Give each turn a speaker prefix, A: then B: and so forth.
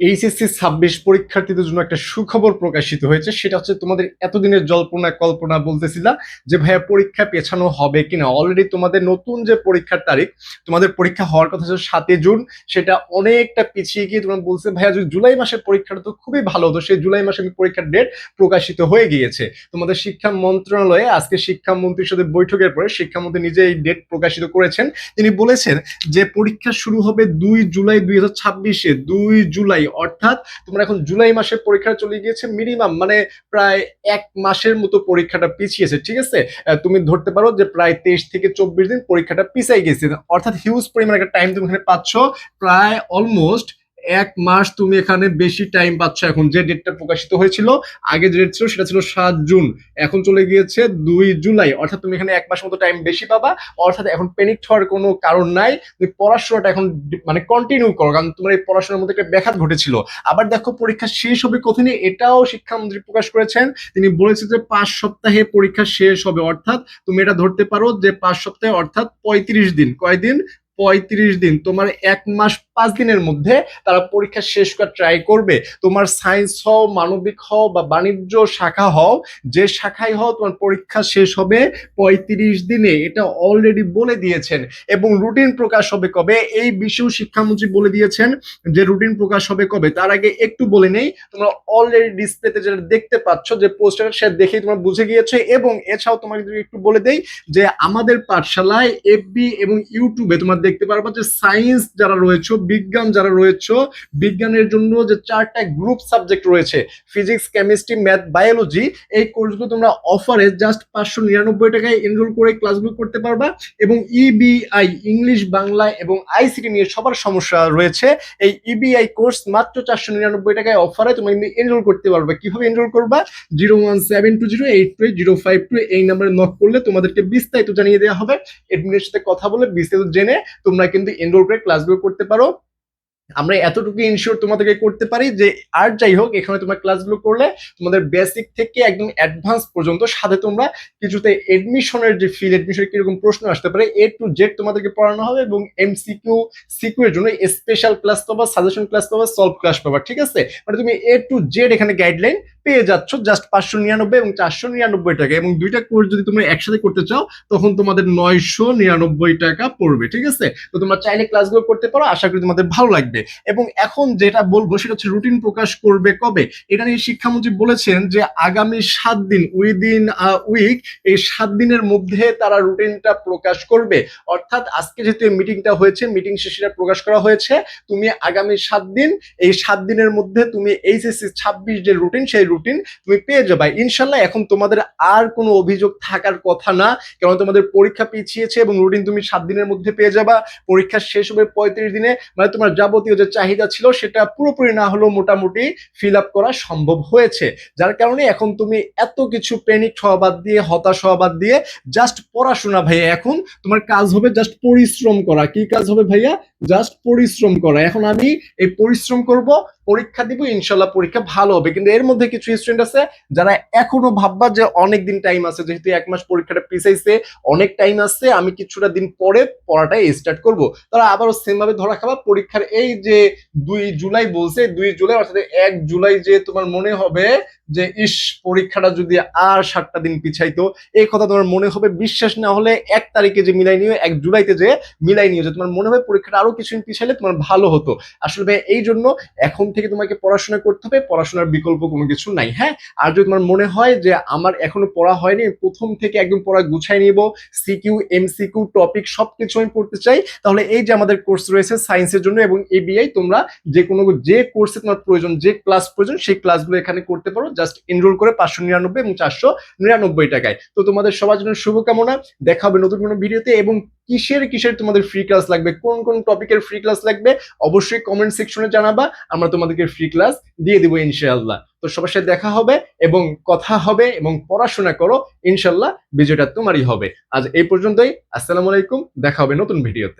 A: HSC ২৬ পরীক্ষার্থীদের জন্য একটা সুখবর প্রকাশিত হয়েছে। সেটা হচ্ছে তোমাদের এতদিনের জল্পনা কল্পনা বলতেছিলা যে ভাইয়া পরীক্ষা পেছানো হবে কিনা। অলরেডি তোমাদের নতুন যে পরীক্ষার তারিখ, তোমাদের পরীক্ষা হওয়ার কথা ছিল ৭ জুন, সেটা অনেকটা পিছিয়ে গিয়ে তোমরা বলছে ভাইয়া যদি জুলাই মাসের পরীক্ষাটা তো খুবই ভালো হতো। সেই জুলাই মাসে পরীক্ষার ডেট প্রকাশিত হয়ে গিয়েছে। তোমাদের শিক্ষা মন্ত্রণালয়ে আজকে শিক্ষামন্ত্রীর সাথে বৈঠকের পরে শিক্ষামন্ত্রী নিজে এই ডেট প্রকাশিত করেছেন। তিনি বলেছেন যে পরীক্ষা শুরু হবে ২ জুলাই ২০২৬-এ। ২ জুলাই অর্থাৎ তোমরা এখন জুলাই মাসে পরীক্ষা চলে গিয়েছে, মিনিমাম মানে প্রায় ১ মাসের মতো পরীক্ষাটা পিছিয়েছে। ঠিক আছে, তুমি ধরতে পারো যে প্রায় ২৩ থেকে ২৪ দিন পরীক্ষাটা পিছাই গেছে। অর্থাৎ হিউজ পরিমাণ একটা টাইম তুমি এখানে পাচ্ছ, প্রায় অলমোস্ট ১ মাস তুমি এখানে বেশি টাইম পাচ্ছ। এখন যে ডেটটা প্রকাশিত হয়েছিল, আগে যে ডেট ছিল সেটা ছিল ৭ জুন, এখন চলে গিয়েছে ২ জুলাই। অর্থাৎ তুমি এখানে ১ মাস মতো টাইম বেশি পাবা। অর্থাৎ এখন প্যানিক হওয়ার কোনো কারণ নাই। তুমি পড়াশোনাটা এখন মানে কন্টিনিউ করো, কারণ তোমার এই পড়াশোনার মধ্যে একটা ব্যাঘাত ঘটেছিল। আবার দেখো পরীক্ষা শেষ হবে কতদিনে, এটাও শিক্ষামন্ত্রী প্রকাশ করেছেন। তিনি বলেছেন যে ৫ সপ্তাহে পরীক্ষা শেষ হবে। অর্থাৎ তুমি এটা ধরতে পারো যে ৫ সপ্তাহে অর্থাৎ ৩৫ দিন। কয়দিন? ৩৫ দিন। তোমার ১ মাস ৫ দিনের মধ্যে তারা পরীক্ষা শেষ করার ট্রাই করবে। তোমার সায়েন্স হও, মানবিক হও বা বাণিজ্য শাখা হও, যে শাখায় হও, তোমার পরীক্ষা শেষ হবে ৩৫ দিনে। এটা অলরেডি বলে দিয়েছেন। এবং রুটিন প্রকাশ হবে কবে, এই বিষয়েও শিক্ষামন্ত্রী বলে দিয়েছেন যে রুটিন প্রকাশ হবে কবে। তার আগে একটু বলে নেই, তোমরা অলরেডি ডিসপ্লেতে যেটা দেখতে পাচ্ছ যে পোস্টার, সে দেখেই তোমরা বুঝে গিয়েছো। এবং এছাড়াও তোমাকে যদি একটু বলে দেই যে আমাদের পাঠশালায় এফবি এবং ইউটিউবে তোমরা দেখতে পারবা যে সায়েন্স যারা রয়েছে, বিজ্ঞান যারা রয়েছে, বিজ্ঞানের জন্য যে ৪টা গ্রুপ সাবজেক্ট রয়েছে, ফিজিক্স, কেমিস্ট্রি, ম্যাথ, বায়োলজি, এই কোর্সগুলো তোমরা অফারে জাস্ট ৫৯৯ টাকায় এনরোল করে ক্লাসগুলো করতে পারবা। এবং ইবিআই, ইংলিশ, বাংলা এবং আইসিটি নিয়ে সবার সমস্যা রয়েছে, এই ইবিআই কোর্স মাত্র ৪৯৯ টাকায় অফারে তুমি এনরোল করতে পারবে। কিভাবে এনরোল করবা? 01720828052 এই নাম্বারে নক করলে তোমাদেরকে বিস্তারিত জানিয়ে দেওয়া হবে। এডমিনের সাথে কথা বলে বিস্তারিত জেনে তোমরা কিন্তু এনরোল করে ক্লাসগুলো করতে পারো। আমরা এতটুকু ইনশিওর তোমাদেরকে করতে পারি যে আর যাই হোক, এখানে তোমরা ক্লাসগুলো করলে তোমাদের বেসিক থেকে একদম অ্যাডভান্স পর্যন্ত, সাথে তোমরা কিছুতে এডমিশনের যে ফিল, এডমিশনের কিরকম প্রশ্ন আসতে পারে, A to Z তোমাদেরকে পড়ানো হবে। এবং এমসিকিউ, সিকিউ এর জন্য স্পেশাল ক্লাস পাবা, সাজেশন ক্লাস পাবা, সলভ ক্লাস পাবা। ঠিক আছে, মানে তুমি A to Z এখানে গাইডলাইন পেয়ে যাচ্ছ জাস্ট ৫৯৯ এবং ৪৯৯ টাকা। এবং দুইটা কোর্স যদি তোমরা একসাথে করতে চাও তখন তোমাদের ৯৯৯ টাকা পড়বে। ঠিক আছে, তো তোমরা চাইলে ক্লাসগুলো করতে পারো, আশা করি তোমাদের ভালো লাগবে। এবং এখন যেটা বলবো সেটা হচ্ছে রুটিন প্রকাশ করবে কবে। এটা নিয়ে শিক্ষামন্ত্রী বলেছেন যে আগামী ৭ দিন, উইদিন উইক, এই ৭ দিনের মধ্যে তারা রুটিনটা প্রকাশ করবে। অর্থাৎ আজকে যেহেতু মিটিংটা হয়েছে, মিটিং শেষে প্রকাশ করা হয়েছে, তুমি আগামী ৭ দিন, এই ৭ দিনের মধ্যে তুমি এইচএসসি ২৬ যে রুটিন, সেই রুটিন তুমি পেয়ে যাবে ইনশাল্লাহ। এখন তোমাদের আর কোনো অভিযোগ থাকার কথা না, কারণ তোমাদের পরীক্ষা পিছিয়েছে এবং রুটিন তুমি ৭ দিনের মধ্যে পেয়ে যাবা। পরীক্ষা শেষ হবে ৩৫ দিনে, মানে তোমার যাবতীয় যে চাহিদা ছিল সেটা পুরোপুরি না হলেও মোটামুটি ফিল আপ করা সম্ভব হয়েছে। যার কারণে এখন তুমি এত কিছু প্যানিক হওয়া বাদ দিয়ে, হতাশ হওয়া বাদ দিয়ে জাস্ট পড়াশোনা ভাইয়া। এখন তোমার কাজ হবে জাস্ট পরিশ্রম করা। কি কাজ হবে ভাইয়া? জাস্ট পরিশ্রম করা। এখন আমি এই পরিশ্রম করব, পরীক্ষা দিব, ইনশাল্লাহ পরীক্ষা ভালো হবে। কিন্তু এর মধ্যে কিছু স্টুডেন্ট আছে যারা এখনো ভাববা যে অনেক দিন টাইম আছে, যেহেতু ১ মাস পরীক্ষাটা পিছাইছে, অনেক টাইম আছে, আমি কিছুটা দিন পরে পড়াটাই স্টার্ট করব। তারা আবারও সেম ভাবে ধরা খাবা। পরীক্ষার এই যে ২ জুলাই বলছে, ২ জুলাই অর্থাৎ ১ জুলাই যে তোমার মনে হবে যে ইস, পরীক্ষাটা যদি আর ৭টা দিন পিছাইতো, এই কথা তোমার মনে হবে। বিশ্বাস না হলে ১ তারিখে যে মিলাই নিও, ১ জুলাইতে যে মিলাই নিও, যে তোমার মনে হবে পরীক্ষাটা আরো কিছুদিন পিছাইলে তোমার ভালো হতো। আসলে এই জন্য এখন থেকে তোমাকে পড়াশোনা করতে হবে, পড়াশোনার বিকল্প কোনো কিছু নাই। হ্যাঁ, আর যদি তোমার মনে হয় যে আমার এখনো পড়া হয়নি, প্রথম থেকে একদম পড়া গুছাই নিব, সিকিউ, এমসিকিউ, টপিক সবকিছু আমি পড়তে চাই, তাহলে এই যে আমাদের কোর্স রয়েছে সায়েন্সের জন্য এবং এবিআই, তোমরা যে কোনো যে কোর্সে তোমার প্রয়োজন, যে ক্লাস প্রয়োজন, সেই ক্লাসগুলো এখানে করতে পারো জাস্ট এনরোল করে ৫৯৯ এবং ৪৯৯ টাকায়। তো তোমাদের সবার জন্য শুভকামনা। দেখা হবে নতুন কোনো ভিডিওতে। এবং কিসের কিসের তোমাদের ফ্রি ক্লাস লাগবে, কোন কোন টপিকের ফ্রি ক্লাস লাগবে, অবশ্যই কমেন্ট সেকশনে জানাবা, আমরা তোমাদেরকে ফ্রি ক্লাস দিয়ে দিব ইনশাআল্লাহ। তো সবার সাথে দেখা হবে এবং কথা হবে, এবং পড়াশোনা করো, ইনশাআল্লাহ বিজয়টা তোমারই হবে। আজ এই পর্যন্তই। আসসালামু আলাইকুম, দেখা হবে নতুন ভিডিওতে।